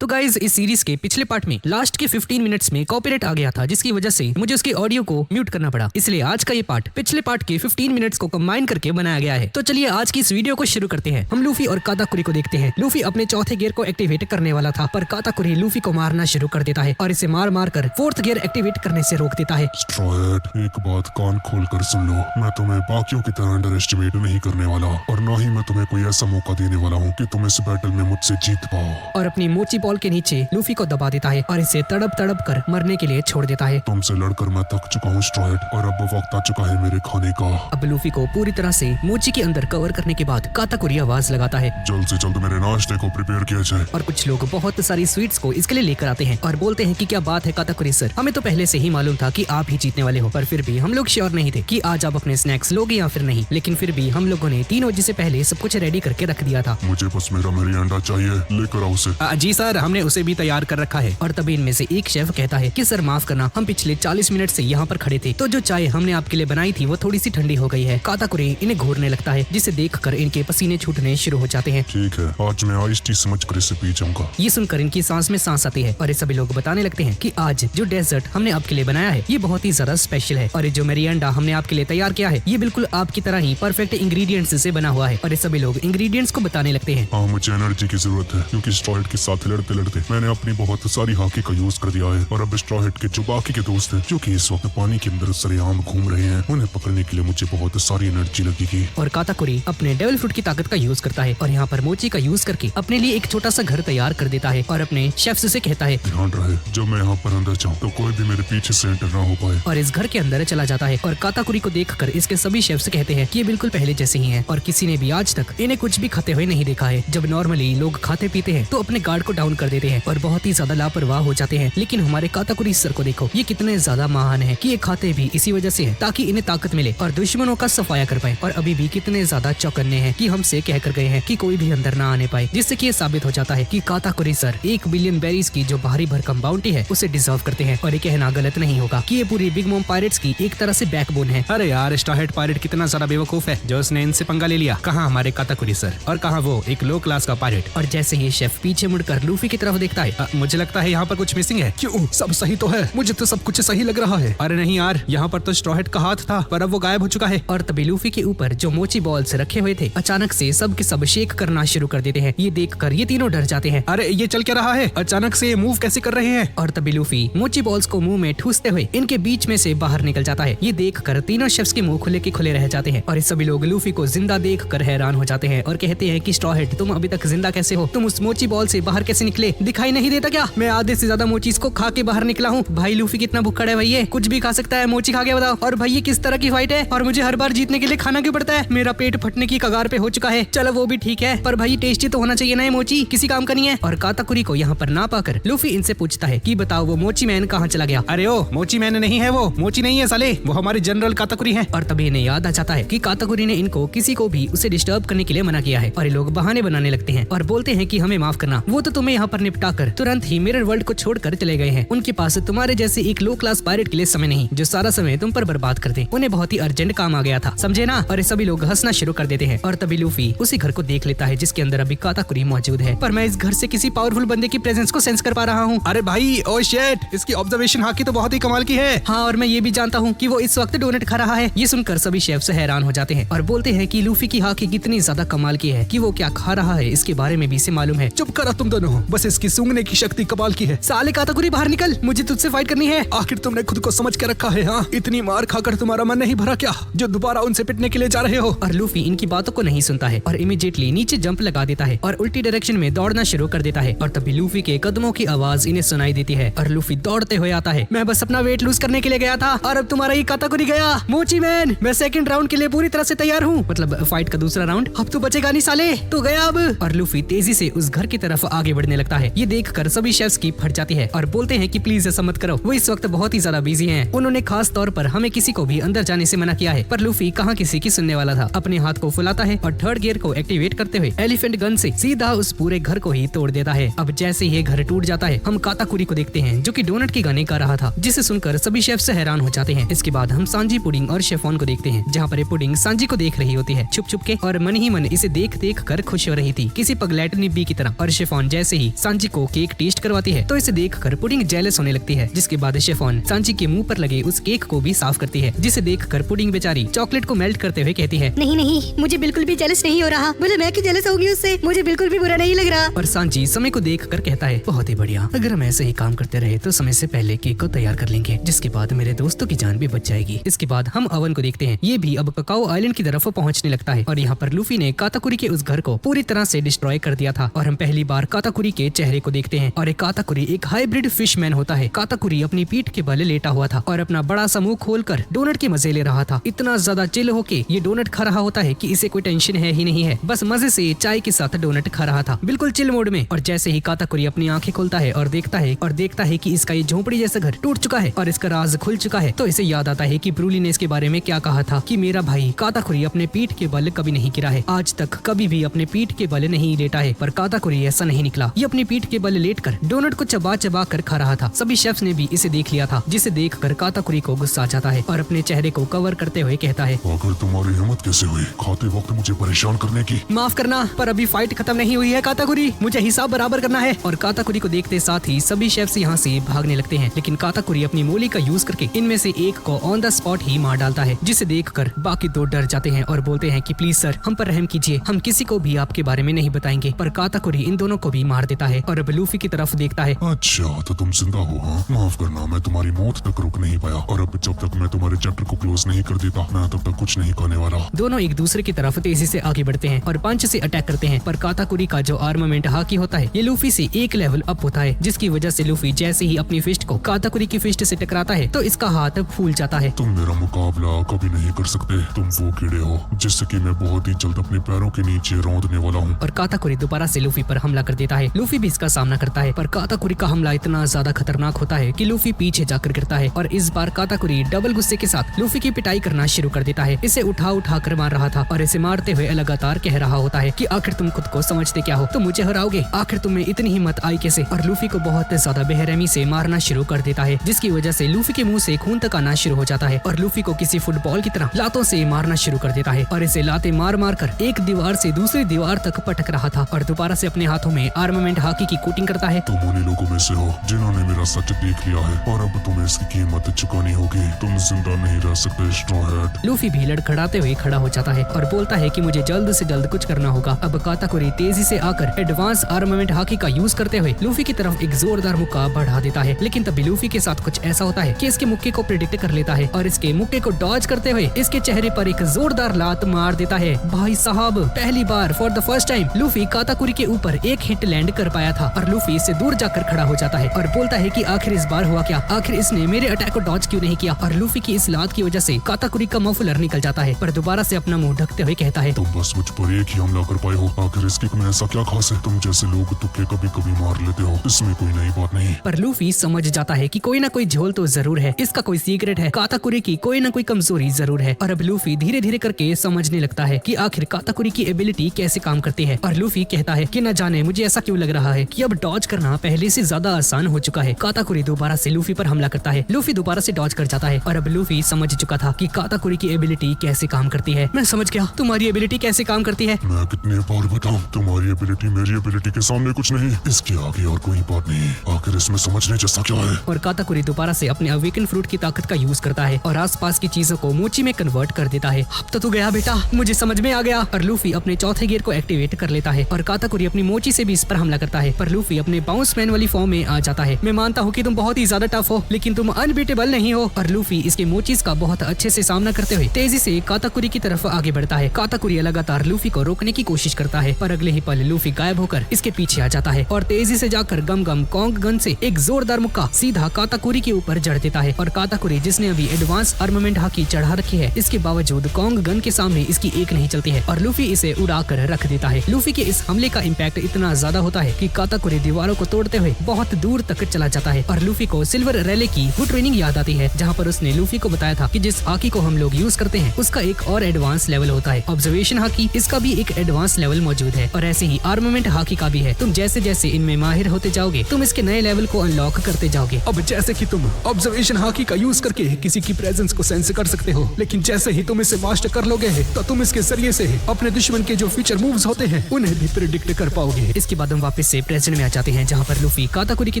तो गाइज इस सीरीज के पिछले पार्ट में लास्ट के 15 मिनट्स में कॉपीराइट आ गया था, जिसकी वजह से मुझे उसके ऑडियो को म्यूट करना पड़ा। इसलिए आज का ये पार्ट पिछले पार्ट के 15 मिनट्स को कंबाइन करके बनाया गया है। तो चलिए आज की इस वीडियो को शुरू करते हैं। हम लूफी और काताकुरी को देखते हैं। लूफी अपने चौथे गियर को एक्टिवेट करने वाला था, पर काताकुरी लूफी को मारना शुरू कर देता है और इसे मार मार कर फोर्थ गियर एक्टिवेट करने से रोक देता है। स्ट्रॉ हैट, एक बात कान खोल कर सुन लो, मैं तुम्हें बाकियों की तरह अंडर एस्टिमेट नहीं करने वाला और न ही मैं तुम्हें कोई ऐसा मौका देने वाला हूँ कि तुम इस बैटल में मुझसे जीत पाओ। और अपनी मोची बॉल के नीचे लूफी को दबा देता है और इसे तड़प तड़प कर मरने के लिए छोड़ देता है। तुमसे लड़कर मैं थक चुका हूँ स्ट्रॉ हैट, और अब वक्त आ चुका है मेरे खाने का। अब लूफी को पूरी तरह से मोची के अंदर कवर करने के बाद काताकुरी आवाज लगाता है, जल्द से जल्द मेरे नाश्ते को प्रिपेयर किया जाए। और कुछ लोग बहुत सारी स्वीट्स को इसके लिए लेकर आते हैं और बोलते हैं कि क्या बात है काताकुरी सर, हमें तो पहले से ही मालूम था कि आप ही जीतने वाले हो, पर फिर भी हम लोग श्योर नहीं थे कि आज आप अपने स्नैक्स लोगे या फिर नहीं। लेकिन फिर भी हम लोगों ने 3 बजे से पहले सब कुछ रेडी करके रख दिया था। मुझे बस मेरा अंडा चाहिए, लेकर आओ उसे। जी सर, हमने उसे भी तैयार कर रखा है। और तभी इनमें से एक शेफ कहता है कि सर माफ करना, हम पिछले 40 मिनट से यहाँ पर खड़े थे, तो जो चाय हमने आपके लिए बनाई थी वो थोड़ी सी ठंडी हो गई है। काताकुरी इन्हें घूरने लगता है, जिसे देखकर इनके पसीने छूटने शुरू हो जाते हैं। ठीक है, आज मैं आइस टी समझ कर इसे पी जाऊंगा। ये सुनकर इनकी सांस में सांस आती है और ये सभी लोग बताने लगते हैं कि आज जो डेजर्ट हमने आपके लिए बनाया है ये बहुत ही ज्यादा स्पेशल है, और ये जो मेरिएंडा हमने आपके लिए तैयार किया है ये बिल्कुल आपकी तरह ही परफेक्ट इंग्रेडिएंट्स से बना हुआ है। और ये सभी लोग इंग्रेडिएंट्स को बताने लगते हैं। हाँ, मुझे एनर्जी की जरूरत है, क्योंकि स्ट्रॉ हैट के साथ लड़ते लड़ते मैंने अपनी बहुत सारी हॉकी का यूज कर दिया है, और अब स्ट्रॉ हैट के जो बाकी के दोस्त हैं, जो कि इस वक्त पानी के अंदर सरेआम घूम रहे हैं, उन्हें पकड़ने के लिए मुझे बहुत सारी एनर्जी लगेगी। और काताकुरी अपने डेविल फ्रूट की ताकत का यूज करता है और यहाँ पर मोची का यूज करके अपने लिए एक छोटा सा घर तैयार कर देता है और अपने शेफ्स से कहता है, ध्यान रहे जब मैं यहाँ पर अंदर जाऊँ तो कोई भी मेरे पीछे से एंटर ना हो पाए। और इस घर के अंदर चला जाता है। और काताकुरी को देखकर इसके सभी शेफ्स कहते हैं कि ये बिल्कुल पहले जैसे ही हैं और किसी ने भी आज तक इन्हें कुछ भी खाते हुए नहीं देखा है। जब नॉर्मली लोग खाते पीते हैं तो अपने गार्ड को डाउन कर देते हैं और बहुत ही ज्यादा लापरवाह हो जाते हैं, लेकिन हमारे काताकुरी सर को देखो, ये कितने ज्यादा महान है कि ये खाते भी इसी वजह से है ताकि इन्हें ताकत मिले और दुश्मनों का सफाया कर पाए। और अभी भी कितने ज्यादा चौकन्ने हैं कि हमसे कह कर गए हैं कि कोई भी अंदर ना आने पाए, जिससे कि ये साबित हो जाता है कि काताकुरी सर 1 बिलियन बेरीज की जो भारी भरकम बाउंटी है उसे डिजर्व करते हैं। और ये कहना गलत नहीं होगा कि ये पूरी बिग मॉम पायरेट्स की एक तरह से बैकबोन है। अरे यार, स्ट्रॉ हैट पायरेट कितना ज्यादा बेवकूफ है जो उसने इनसे पंगा ले लिया। कहाँ हमारे काताकुरी सर और कहाँ वो एक लो क्लास का पायरेट। और जैसे ही शेफ पीछे मुड़कर लूफी की तरफ देखता है, मुझे लगता है यहाँ पर कुछ मिसिंग है। क्यों, सब सही तो है, मुझे तो सब कुछ सही लग रहा है। अरे नहीं यार, यहाँ पर तो स्ट्रॉ हैट का हाथ था, पर अब वो गायब हो चुका है। और तभी लूफी के ऊपर जो मोची बॉल्स रखे हुए थे अचानक से सब के सब शेक करना शुरू कर देते हैं। ये देखकर ये तीनों डर जाते हैं। अरे ये चल क्या रहा है, अचानक से मूव कैसे कर रहे हैं। और तभी लूफी मोची बॉल्स को मुंह में ठूसते हुए इनके बीच में से बाहर निकल जाता है। ये देखकर तीनों शेफ्स के मुंह खुले के खुले रह जाते हैं और ये सभी लोग लूफी को जिंदा देखकर हैरान हो जाते हैं और कहते हैं कि स्ट्रॉ हैट, तुम अभी तक जिंदा कैसे हो? तुम उस मोची बॉल से बाहर कैसे निकले? दिखाई नहीं देता क्या? मैं आधे से ज्यादा मोचीज को खा के बाहर निकला हूँ। भाई लूफी कितना भुक्कड़ है भाई, ये कुछ भी खा सकता है, मोची खा के बताओ। और भाई ये किस तरह की फाइट है, और मुझे हर बार जीतने के लिए खाना क्यों पड़ता है? मेरा पेट फटने की कगार पे हो चुका है। चलो वो भी ठीक है, पर भाई टेस्टी तो होना चाहिए ना, ये मोची किसी काम का नहीं है। और काताकुरी को यहाँ पर ना पाकर लूफी इनसे पूछता है कि बताओ वो मोची मैन कहाँ चला गया? अरे ओ, मोची मैन नहीं है, वो मोची नहीं है साले, वो हमारे जनरल काताकुरी है। और तभी इन्हें याद आ जाता है कि काताकुरी ने इनको किसी को भी उसे डिस्टर्ब करने के लिए मना किया है। और ये लोग बहाने बनाने लगते हैं और बोलते हैं कि हमें माफ करना, वो तो तुम्हें यहाँ पर निपटा कर तुरंत ही मिरर वर्ल्ड को छोड़कर चले गए हैं। उनके पास तुम्हारे जैसे एक लो क्लास पायरेट के लिए समय नहीं जो सारा समय तुम पर बर्बाद कर दे। उन्हें बहुत ही अर्जेंट काम आ गया था, समझे ना? और सभी लोग हंसना शुरू कर देते हैं। और तभी लूफी उसी घर को देख लेता है जिसके अंदर अभी काताकुरी मौजूद है, पर मैं इस घर से किसी पावरफुल बंदे की प्रेजेंस को सेंस कर पा रहा हूँ। अरे भाई, ओ शिट, इसकी ऑब्जर्वेशन हाकी तो बहुत ही कमाल की है। हाँ, और मैं ये भी जानता हूँ कि वो इस वक्त डोनट खा रहा है। ये सुनकर सभी शेफ्स हैरान हो जाते हैं और बोलते हैं कि लूफी की हाकी कितनी ज्यादा कमाल की है कि वो क्या खा रहा है इसके बारे में भी इसे मालूम है। चुप करो तुम दोनों, बस इसकी सूंघने की शक्ति कमाल की है। साले काताकुरी बाहर निकल, मुझे तुझसे फाइट करनी है। आखिर तुमने खुद को समझ के रखा है? हाँ, इतनी मार खाकर तुम्हारा मन नहीं भरा क्या, जो दोबारा उनसे पिटने के लिए जा रहे हो? और लूफी इनकी बातों को नहीं सुनता है और इमीडिएटली नीचे जंप लगा देता है और उल्टी डायरेक्शन में दौड़ना शुरू कर देता है। और तभी लूफी के कदमों की आवाज इन्हें सुनाई देती है और लूफी दौड़ते हुए आता है। मैं बस अपना वेट लूज करने के लिए गया था और अब तुम्हारा ये काताकुरी गया। मोची मैन, मैं सेकंड राउंड के लिए पूरी तरह से तैयार हूँ, मतलब फाइट का दूसरा राउंड। अब तो बचेगा नहीं साले, तू गया अब। और लूफी तेजी से उस घर की तरफ आगे बढ़ने लगता है। ये देखकर सभी शेफ्स की फट जाती है और बोलते हैं कि प्लीज ऐसा मत करो, वो इस वक्त बहुत ही ज्यादा बिजी हैं। उन्होंने खास तौर पर हमें किसी को भी अंदर जाने से मना किया है। पर लूफी कहाँ किसी की सुनने वाला था, अपने हाथ को फुलाता है और थर्ड गियर को एक्टिवेट करते हुए एलिफेंट गन से सीधा उस पूरे घर को ही तोड़ देता है। अब जैसे ये घर टूट जाता है, हम काताकुरी को देखते हैं जो कि डोनट की गाने गा रहा था, जिसे सुनकर सभी शेफ्स हैरान हो जाते हैं। इसके बाद हम सांजी पुडिंग और शेफोन को देखते हैं, जहाँ पर ये पुडिंग सांजी को देख रही होती है छुप छुप के और मन ही मन इसे देख देख कर खुश हो रही थी, किसी पगलैट निब्बी की तरह। और शेफोन जैसे ही लूफी सांजी को केक टेस्ट करवाती है तो इसे देखकर पुडिंग जेलस होने लगती है, जिसके बाद शेफॉन सांजी के मुंह पर लगे उस केक को भी साफ करती है, जिसे देखकर पुडिंग बेचारी चॉकलेट को मेल्ट करते हुए कहती है, नहीं नहीं, मुझे बिल्कुल भी जेलस नहीं हो रहा। बोले मैं क्यों जेलस होगी उससे, मुझे बिल्कुल भी बुरा नहीं लग रहा। और सांजी समय को देखकर कहता है, बहुत ही बढ़िया, अगर हम ऐसे ही काम करते रहे तो समय से पहले केक को तैयार कर लेंगे, जिसके बाद मेरे दोस्तों की जान भी बच जाएगी। इसके बाद हम अवन को देखते हैं, ये भी अब ककाओ आइलैंड की तरफ पहुंचने लगता है और यहाँ पर लूफी ने काताकुरी के उस घर को पूरी तरह से डिस्ट्रॉय कर दिया था और हम पहली बार काताकुरी के चेहरे को देखते हैं और एक काताकुरी एक हाइब्रिड फिशमैन होता है। काताकुरी अपनी पीठ के बल लेटा हुआ था और अपना बड़ा सा मुंह खोलकर डोनट के मजे ले रहा था। इतना ज्यादा चिल होके ये डोनट खा रहा होता है कि इसे कोई टेंशन है ही नहीं है, बस मजे से चाय के साथ डोनट खा रहा था, बिल्कुल चिल मोड में। और जैसे ही काताकुरी अपनी आंखें खोलता है और देखता है कि इसका ये झोंपड़ी जैसा घर टूट चुका है और इसका राज खुल चुका है, तो इसे याद आता है कि ब्रूली ने इसके बारे में क्या कहा था कि मेरा भाई काताकुरी अपने पीठ के बल कभी नहीं गिरा है, आज तक कभी भी अपने पीठ के बल नहीं लेटा है। पर काताकुरी ऐसा नहीं निकला, ये अपनी पीठ के बल लेटकर डोनट को चबा चबा कर खा रहा था। सभी शेफ्स ने भी इसे देख लिया था, जिसे देखकर काताकुरी को गुस्सा आ जाता है और अपने चेहरे को कवर करते हुए कहता है, आखिर तुम्हारी हिम्मत कैसे हुई खाते वक्त मुझे परेशान करने की। माफ करना पर अभी फाइट खत्म नहीं हुई है काताकुरी, मुझे हिसाब बराबर करना है। और काताकुरी को देखते साथ ही सभी शेफ्स यहाँ से भागने लगते हैं, लेकिन काताकुरी अपनी मोली का यूज करके इनमें से एक को ऑन द स्पॉट ही मार डालता है, जिसे देखकर बाकी दो डर जाते हैं और बोलते हैं कि प्लीज सर हम पर रहम कीजिए, हम किसी को भी आपके बारे में नहीं बताएंगे। पर काताकुरी इन दोनों को भी मार देता है और अब लूफी की तरफ देखता है। अच्छा तो तुम जिंदा हो? हाँ माफ करना, मैं तुम्हारी मौत तक रुक नहीं पाया और अब जब तक मैं तुम्हारे चैप्टर को क्लोज नहीं कर देता मैं तब तक कुछ नहीं खाने वाला। दोनों एक दूसरे की तरफ तेजी से आगे बढ़ते हैं और पंच से अटैक करते हैं, पर काताकुरी का जो आर्मामेंट हाकी होता है ये लूफी से एक लेवल अप होता है, जिसकी वजह से लूफी जैसे ही अपनी फिस्ट को काताकुरी की फिस्ट से टकराता है तो इसका हाथ फूल जाता है। तुम मेरा मुकाबला कभी नहीं कर सकते, तुम वो कीड़े हो जिससे कि मैं बहुत ही जल्द अपने पैरों के नीचे रौंदने वाला हूँ। और काताकुरी दोबारा से लूफी पर हमला कर देता है। लूफी भी इसका सामना करता है, पर काताकुरी का हमला इतना ज्यादा खतरनाक होता है कि लूफी पीछे जाकर गिरता है और इस बार काताकुरी डबल गुस्से के साथ लूफी की पिटाई करना शुरू कर देता है। इसे उठा कर मार रहा था और इसे मारते हुए लगातार कह रहा होता है कि आखिर तुम खुद को समझते क्या हो, तुम मुझे हराओगे, आखिर तुम्हें इतनी हिम्मत आई कैसे। और लूफी को बहुत ज्यादा बेरहमी से मारना शुरू कर देता है, जिसकी वजह से लूफी के मुंह से खून तक आना शुरू हो जाता है और लूफी को किसी फुटबॉल की तरह लातों से मारना शुरू कर देता है और इसे लाते मार मार कर एक दीवार से दूसरी दीवार तक पटक रहा था और दोबारा से अपने हाथों में आर्मामेंट हाकी की कोटिंग करता है। तुम उन्हीं लोगों में से हो जिन्होंने मेरा सच देख लिया है और अब तुम्हें इसकी कीमत चुकानी होगी, तुम जिंदा नहीं रह सकते स्ट्रॉ हैट। लूफी भी लड़खड़ाते हुए खड़ा हो जाता है और बोलता है कि मुझे जल्द से जल्द कुछ करना होगा। अब काताकुरी तेजी से आकर एडवांस आर्मामेंट हाकी का यूज करते हुए लूफी की तरफ एक जोरदार मुक्का बढ़ा देता है, लेकिन तभी लूफी के साथ कुछ ऐसा होता है कि इसके मुक्के को प्रेडिक्ट कर लेता है और इसके मुक्के को डॉज करते हुए इसके चेहरे पर एक जोरदार लात मार देता है। भाई साहब, पहली बार for the first time Luffy Katakuri के ऊपर एक हिट लैंड कर पाया था और लूफी इससे दूर जाकर खड़ा हो जाता है और बोलता है कि आखिर इस बार हुआ क्या, आखिर इसने मेरे अटैक को डॉज क्यों नहीं किया। और लूफी की इस लात की वजह से काताकुरी का मफलर निकल जाता है, पर दोबारा से अपना मुंह ढकते हुए कहता है, तुम बस मुझ पर एक ही हमला कर पाए हो, आखिर इस किक में ऐसा क्या खास है, तुम जैसे लोग तुक्के कभी कभी मार लेते हो, इसमें कोई नई बात नहीं। पर लूफी समझ जाता है कि कोई ना कोई झोल तो जरूर है, इसका कोई सीक्रेट है, काताकुरी की कोई ना कोई कमजोरी जरूर है। और अब लूफी धीरे धीरे करके समझने लगता है कि आखिर काताकुरी की एबिलिटी कैसे काम करती है। और लूफी कहता है कि न जाने मुझे ऐसा क्यों लग रहा है कि अब डॉज करना पहले से ज्यादा आसान हो चुका है। काताकुरी दोबारा से लूफी पर हमला करता है, लूफी दोबारा से डॉज कर जाता है और अब लूफी समझ चुका था कि काताकुरी की एबिलिटी कैसे काम करती है। मैं समझ गया तुम्हारी एबिलिटी कैसे काम करती है। मैं कितने बार बताऊं, तुम्हारी एबिलिटी मेरी एबिलिटी के सामने कुछ नहीं, इसके आगे और कोई बात नहीं, आखिर इसमें समझने जैसा क्या है। और काताकुरी दोबारा से अपने अवेकन फ्रूट की ताकत का यूज करता है और आसपास की चीजों को मोची में कन्वर्ट कर देता है। अब तो तू गया बेटा, मुझे समझ में आ गया। और लूफी अपने चौथे गियर को एक्टिवेट कर लेता है और काताकुरी अपनी मोची से भी इस पर हमला करता है, पर लूफी अपने बाउंस मैन वाली फॉर्म में आ जाता है। मैं मानता हूँ कि तुम बहुत ही ज्यादा टफ हो, लेकिन तुम अनबीटेबल नहीं हो। और लूफी इसके मोचीज का बहुत अच्छे से सामना करते हुए तेजी से काताकुरी की तरफ आगे बढ़ता है। काताकुरी लगातार लूफी को रोकने की कोशिश करता है, पर अगले ही पल लूफी गायब होकर इसके पीछे आ जाता है और तेजी से जाकर गम गम कॉन्ग गन से एक जोरदार मुक्का सीधा काताकुरी के ऊपर जड़ देता है। और काताकुरी जिसने अभी एडवांस आर्मामेंट हाकी चढ़ा रखी है, इसके बावजूद कॉन्ग गन के सामने इसकी एक नहीं चलती है और लूफी इसे उड़ा कर रख देता है। लूफी के इस हमले का इम्पैक्ट इतना ज्यादा होता है कि काताकुरी दीवारों को तोड़ते हुए बहुत दूर तक चला जाता है और लूफी को सिल्वर रैले की वो ट्रेनिंग याद आती है, जहाँ पर उसने लूफी को बताया था कि जिस हाकी को हम लोग यूज करते हैं उसका एक और एडवांस लेवल होता है ऑब्जर्वेशन हाकी, इसका भी एक एडवांस लेवल मौजूद है और ऐसे ही आर्मामेंट हाकी का भी है। तुम जैसे जैसे इनमें माहिर होते जाओगे तुम इसके नए लेवल को अनलॉक करते जाओगे। अब जैसे कि तुम ऑब्जर्वेशन हाकी का यूज करके किसी की प्रेजेंस को सेंस कर सकते हो, लेकिन जैसे ही तुम इसे मास्टर कर लोगे तो तुम इसके जरिए से अपने दुश्मन के जो फीचर मूव्स होते हैं उन्हें भी प्रेडिक्ट कर पाओगे। इसके बाद हम वापस वापस से प्रेजेंट में आ जाते हैं, जहाँ पर लूफी काताकुरी की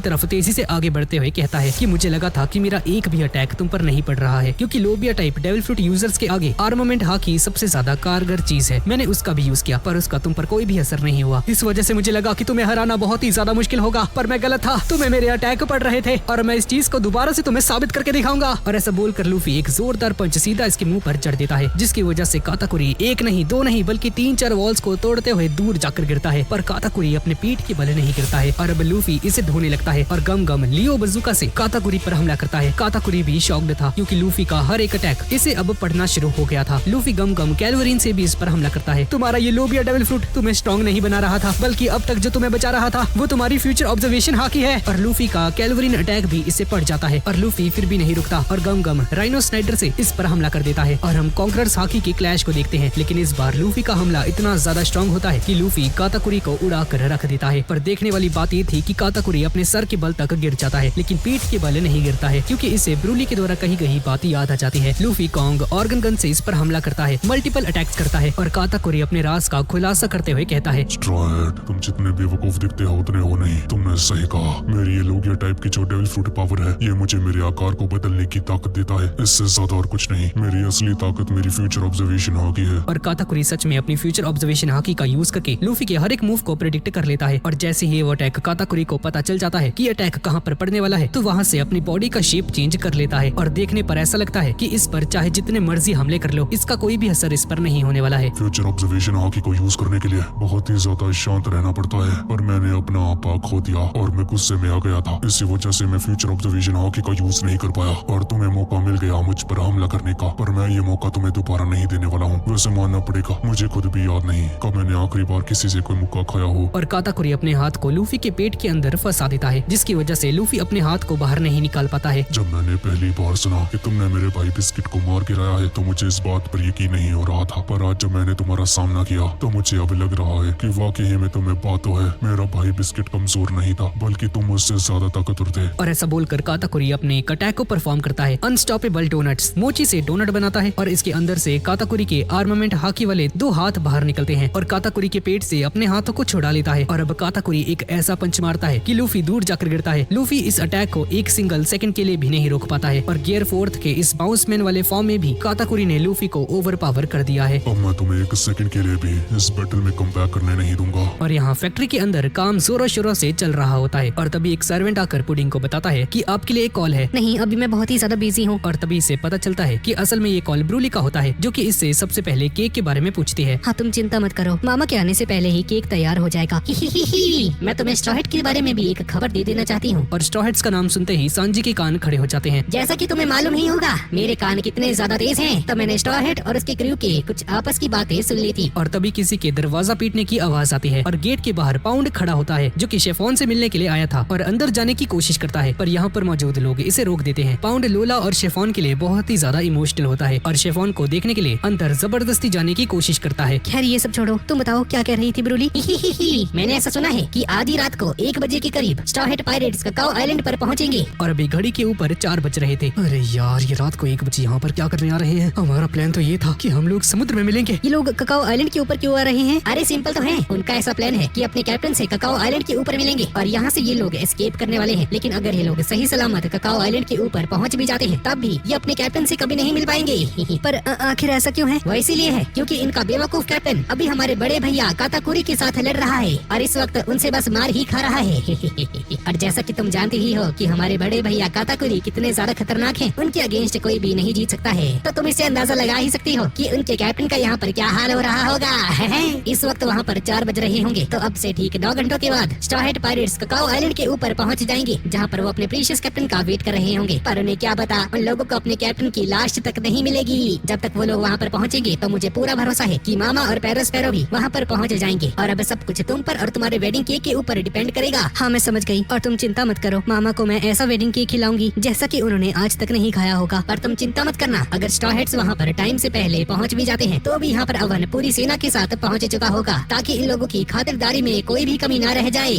तरफ तेजी से आगे बढ़ते हुए कहता है कि मुझे लगा था कि मेरा एक भी अटैक तुम पर नहीं पड़ रहा है, क्योंकि लोबिया टाइप डेविल फ्रूट यूजर्स के आगे आर्मामेंट हाकी सबसे ज्यादा कारगर चीज है। मैंने उसका भी यूज किया पर उसका तुम पर कोई भी असर नहीं हुआ। इस वजह से मुझे लगा कि तुम्हें हराना बहुत ही ज्यादा मुश्किल होगा, पर मैं गलत था। तुम्हें मेरे अटैक पड़ रहे थे और मैं इस चीज को दोबारा से तुम्हें साबित करके दिखाऊंगा। और ऐसा बोलकर लूफी एक जोरदार पंच सीधा इसके मुंह पर जड़ देता है, जिसकी वजह से काताकुरी एक नहीं दो नहीं बल्कि 3-4 वॉल्स को तोड़ते हुए दूर जाकर गिरता है। पर काताकुरी अपने पीठ के बल नहीं गिरता है और अब लूफी इसे ढोने लगता है और गम गम लियो बजूका से काताकुरी पर हमला करता है। काताकुरी भी शॉक्ड था, क्योंकि लूफी का हर एक अटैक इसे अब पड़ना शुरू हो गया था। लूफी गम गम कैलवरीन से भी इस पर हमला करता है। तुम्हारा ये लोबिया डेविल फ्रूट तुम्हें स्ट्रॉन्ग नहीं बना रहा था, बल्कि अब तक जो तुम्हें बचा रहा था वो तुम्हारी फ्यूचर ऑब्जर्वेशन हाकी है। और लूफी का कैलवरीन अटैक भी इससे पड़ जाता है और लूफी फिर भी नहीं रुकता और गम गम राइनो स्नाइडर से इस पर हमला कर देता है। और हम कॉन्करर्स हाकी की क्लैश को देखते हैं, लेकिन इस बार लूफी का हमला इतना ज्यादा स्ट्रॉन्ग होता है कि लूफी काताकुरी को उड़ा कर रख देता है। पर देखने वाली बात ये थी कि काताकुरी अपने सर के बल तक गिर जाता है, लेकिन पीठ के बल नहीं गिरता है, क्योंकि इसे ब्रूली के द्वारा कही गई बात याद आ जाती है। लूफी कॉन्ग ऑर्गन गन से इस पर हमला करता है, मल्टीपल अटैक्स करता है और काताकुरी अपने राज का खुलासा करते हुए कहता है, स्ट्रॉ हेड, तुम जितने बेवकूफ दिखते हो उतने हो नहीं। तुमने सही कहा, मेरी ये लोगिया टाइप की जो डेविल फ्रूट पावर है ये मुझे मेरे आकार को बदलने की ताकत देता है, इससे ज्यादा और कुछ नहीं। मेरी असली ताकत मेरी फ्यूचर ऑब्जर्वेशन हाकी है। और काताकुरी सच में अपनी फ्यूचर ऑब्जर्वेशन हाकी का यूज करके लूफी के हर एक मूव को प्रेडिक्ट कर लेता है। और जैसे ही वो अटैक काताकुरी को पता चल जाता है कि अटैक कहाँ पर पड़ने वाला है, तो वहाँ से अपनी बॉडी का शेप चेंज कर लेता है और देखने पर ऐसा लगता है कि इस पर चाहे जितने मर्जी हमले कर लो, इसका कोई भी असर इस पर नहीं होने वाला है। फ्यूचर ऑब्जर्वेशन हाकी को यूज करने के लिए बहुत ही ज्यादा शांत रहना पड़ता है, और मैंने अपना आपा खो दिया और मैं गुस्से में आ गया था। इसी वजह से मैं फ्यूचर ऑब्जर्वेशन हाकी का यूज नहीं कर पाया और तुम्हें मौका मिल गया मुझ पर हमला करने का, पर मैं ये मौका तुम्हें दोबारा नहीं देने वाला हूँ। वैसे मानना पड़ेगा, मुझे खुद भी याद नहीं कब मैंने आखिरी बार किसी से कोई मुक्का खाया हो। और काताकुरी अपने हाथ को लूफी के पेट के अंदर फंसा देता है, जिसकी वजह से लूफी अपने हाथ को बाहर नहीं निकाल पाता है। जब मैंने पहली बार सुना कि तुमने मेरे भाई बिस्किट को मार गिराया है तो मुझे इस बात पर यकीन नहीं हो रहा था, पर आज जब मैंने तुम्हारा सामना किया तो मुझे अब लग रहा है कि वाकई में तुम्हें बात तो है, मेरा भाई बिस्किट कमजोर नहीं था बल्कि तुम मुझसे ज्यादा ताकतवर थे। और ऐसा बोलकर काताकुरी अपने एक अटैक को परफॉर्म करता है। अनस्टॉपेबल डोनट्स मोची से डोनट बनाता है और इसके अंदर से काताकुरी के आर्मामेंट हाकी वाले 2 हाथ बाहर निकलते हैं और काताकुरी के पेट से अपने हाथों को छुड़ा लेता है। और अब काताकुरी एक ऐसा पंच मारता है कि लूफी दूर जाकर गिरता है। लूफी इस अटैक को एक सिंगल सेकंड के लिए भी नहीं रोक पाता है और गियर 4 के इस बाउंसमैन वाले फॉर्म में भी काताकुरी ने लूफी को ओवर पावर कर दिया है। अब मैं तुम्हें एक सेकंड के लिए भी इस बैटल में कम बैक करने नहीं दूंगा। और यहाँ फैक्ट्री के अंदर काम जोरों शोरों से चल रहा होता है और तभी एक सर्वेंट आकर पुडिंग को बताता है कि आपके लिए एक कॉल है। नहीं, अभी मैं बहुत ही ज्यादा बिजी हूँ। और तभी इसे पता चलता है कि असल में ये कॉल ब्रूली का होता है, जो कि इससे सबसे पहले केक के बारे में पूछती है। हाँ, तुम चिंता मत करो, मामा के आने से पहले ही केक तैयार हो जाएगा। मैं तुम्हें स्ट्रॉ हेड के बारे में भी एक खबर दे देना चाहती हूँ। और स्ट्रॉ हेड्स का नाम सुनते ही सांजी के कान खड़े हो जाते हैं। जैसा कि तुम्हें मालूम ही होगा मेरे कान कितने ज्यादा तेज हैं, तो मैंने स्ट्रॉ हेड और उसके क्रू के कुछ आपस की बातें सुन ली थी। और तभी किसी के दरवाजा पीटने की आवाज आती है और गेट के बाहर पाउंड खड़ा होता है, जो कि शेफोन से मिलने के लिए आया था और अंदर जाने की कोशिश करता है, पर यहाँ पर मौजूद लोग इसे रोक देते हैं। पाउंड लोला और शेफोन के लिए बहुत ही ज्यादा इमोशनल होता है और शेफोन को देखने के लिए अंदर जबरदस्ती जाने की कोशिश करता है। खैर ये सब छोड़ो, तुम बताओ क्या कह रही थी ब्रूली? मैंने ऐसा सुना है कि आधी रात को 1 बजे के करीब straw head pirates cacao island पर पहुंचेंगे। और अभी घड़ी के ऊपर 4 बज रहे थे। अरे यार, ये रात को 1 बजे यहाँ पर क्या करने आ रहे हैं? हमारा प्लान तो ये था कि हम लोग समुद्र में मिलेंगे। ये लोग ककाओ आइलैंड के ऊपर क्यों आ रहे हैं? अरे सिंपल तो है, उनका ऐसा प्लान है कि अपने कैप्टन से ककाओ आइलैंड के ऊपर मिलेंगे और यहाँ से ये लोग एस्केप करने वाले हैं। लेकिन अगर ये लोग सही सलामत ककाओ आइलैंड के ऊपर पहुँच भी जाते हैं तब भी ये अपने कैप्टन से कभी नहीं मिल पाएंगे। पर आखिर ऐसा क्यों है? वो इसीलिए है क्योंकि इनका बेवकूफ कैप्टन अभी हमारे बड़े भैया काताकुरी के साथ लड़ रहा है और इस वक्त उनसे बस मार ही खा रहा है। और जैसा कि तुम जानते ही हो कि हमारे बड़े भैया काताकुरी कितने ज्यादा खतरनाक हैं, उनके अगेंस्ट कोई भी नहीं जीत सकता है। तो तुम इससे अंदाजा लगा ही सकती हो कि उनके कैप्टन का यहाँ पर क्या हाल हो रहा होगा। इस वक्त वहाँ पर 4 बज रहे होंगे, तो अब से ठीक 9 घंटों के बाद straw head pirates cacao island के ऊपर पहुँच जाएंगे, जहाँ पर वो अपने प्रीशियस कैप्टन का वेट कर रहे होंगे। पर उन्हें क्या पता, उन लोगों को अपने कैप्टन की लाश तक नहीं मिलेगी। जब तक वो लोग वहाँ पर पहुँचेंगे तो मुझे पूरा भरोसा है कि मामा और पैरो भी वहाँ पर पहुँच जाएंगे। और अब सब कुछ तुम पर और तुम्हारे वेडिंग केक के ऊपर डिपेंड करेगा। हाँ, मैं समझ गई। और तुम चिंता मत करो, मामा को मैं ऐसा वेडिंग केक खिलाऊंगी जैसा कि उन्होंने आज तक नहीं खाया होगा। पर तुम चिंता मत करना, अगर स्ट्रॉ हेड्स वहाँ पर टाइम से पहले पहुँच भी जाते हैं तो भी यहाँ पर अवन पूरी सेना के साथ पहुँच चुका होगा, ताकि इन लोगों की खातिरदारी में कोई भी कमी न रह जाए।